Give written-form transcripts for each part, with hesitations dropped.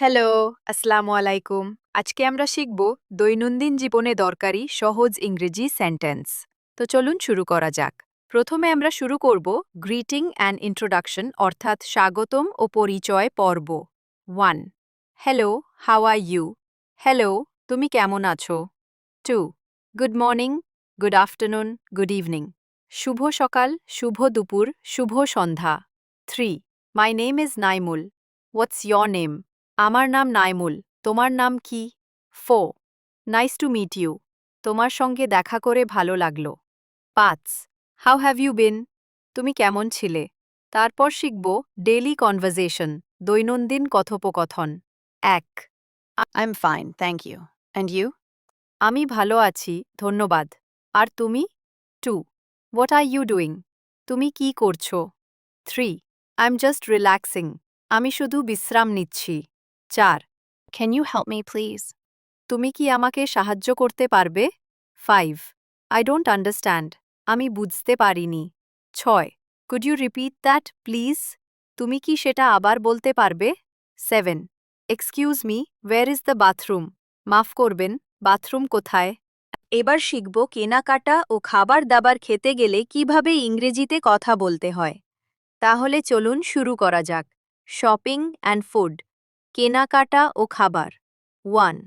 Hello, আসসালামু আলাইকুম। আজকে আমরা শিখব দৈনন্দিন জীবনে দরকারি সহজ ইংরেজি সেন্টেন্স। তো চলুন শুরু করা যাক। প্রথমে আমরা শুরু করব গ্রিটিং অ্যান্ড ইন্ট্রোডাকশন অর্থাৎ স্বাগতম ও পরিচয় পর্ব। 1. Hello, how are you? Hello, তুমি কেমন আছো? 2. Good morning, good afternoon, good evening. শুভ সকাল, শুভ দুপুর, শুভ সন্ধ্যা। 3. My name is Naimul. What's your name? আমার নাম নাইমুল। তোমার নাম কি? 4. Nice to meet you. তোমার সঙ্গে দেখা করে ভালো লাগলো। 5. How have you been? তুমি কেমন ছিলে? তারপর শিখব ডেইলি কনভারসেশন, দৈনন্দিন কথোপকথন। 1. I'm fine, thank you. And you? আমি ভালো আছি, ধন্যবাদ। আর তুমি? 2. What are you doing? তুমি কি করছো? 3. I am just relaxing. আমি শুধু বিশ্রাম নিচ্ছি। 4. Can you help me, please? তুমি কি আমাকে সাহায্য করতে পারবে? 5. I don't understand. আমি বুঝতে পারিনি। 6. Could you repeat that please? তুমি কি সেটা আবার বলতে পারবে? 7. Excuse me, where is the bathroom? মাফ করবেন, বাথরুম কোথায়? এবার শিখব কেনাকাটা ও খাবার দাবার খেতে গেলে কিভাবে ইংরেজিতে কথা বলতে হয়। তাহলে চলুন শুরু করা যাক। শপিং অ্যান্ড ফুড, কেনাকাটা ও খাবার। 1.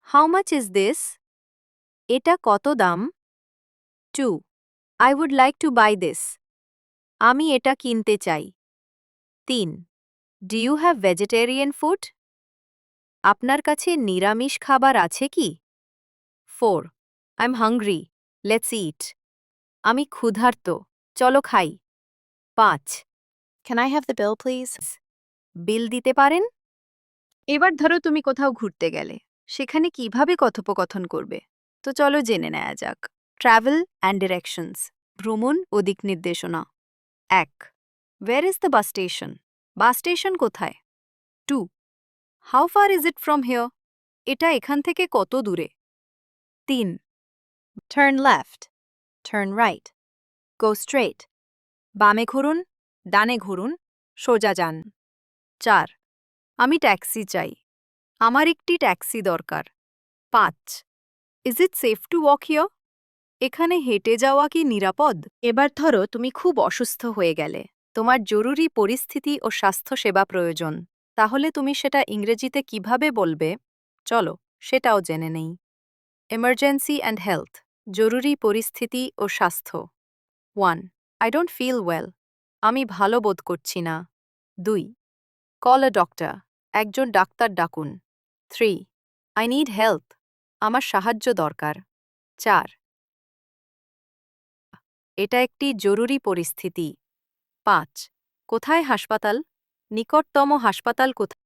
How much is this? এটা কত দাম? 2. I would like to buy this. আমি এটা কিনতে চাই। 3. Do you have vegetarian food? আপনার কাছে নিরামিষ খাবার আছে কি? 4. I am hungry, let's eat. আমি ক্ষুধার্ত, চলো খাই। 5. Can I have the bill, please? বিল দিতে পারেন? এবার ধরো তুমি কোথাও ঘুরতে গেলে, সেখানে কিভাবে কথোপকথন করবে? তো চলো জেনে নেওয়া যাক। ট্রাভেল অ্যান্ড ডিরেকশনস, ভ্রমণ ও দিক নির্দেশনা। 1. Wire is the bus station? Bus station কোথায়? 2. How far is it from here? এটা এখান থেকে কত দূরে? 3. Turn left. Turn right. Go straight, বামে ঘুরুন, ডানে ঘুরুন, সোজা যান। 4. আমি ট্যাক্সি চাই। আমার একটি ট্যাক্সি দরকার। 5. Is it safe to walk here? এখানে হেঁটে যাওয়া কি নিরাপদ? এবার ধরো তুমি খুব অসুস্থ হয়ে গেলে, তোমার জরুরি পরিস্থিতি ও স্বাস্থ্যসেবা প্রয়োজন, তাহলে তুমি সেটা ইংরেজিতে কিভাবে বলবে? চলো সেটাও জেনে নেই। এমার্জেন্সি অ্যান্ড হেলথ, জরুরি পরিস্থিতি ও স্বাস্থ্য। 1. I don't feel well. আমি ভালো বোধ করছি না। 2. কল আ ডক্টর, একজন ডাক্তার ডাকুন। 3. আই নিড হেল্প, আমার সাহায্য দরকার। 4. এটা একটি জরুরি পরিস্থিতি। 5. কোথায় হাসপাতাল? নিকটতম হাসপাতাল কোথায়?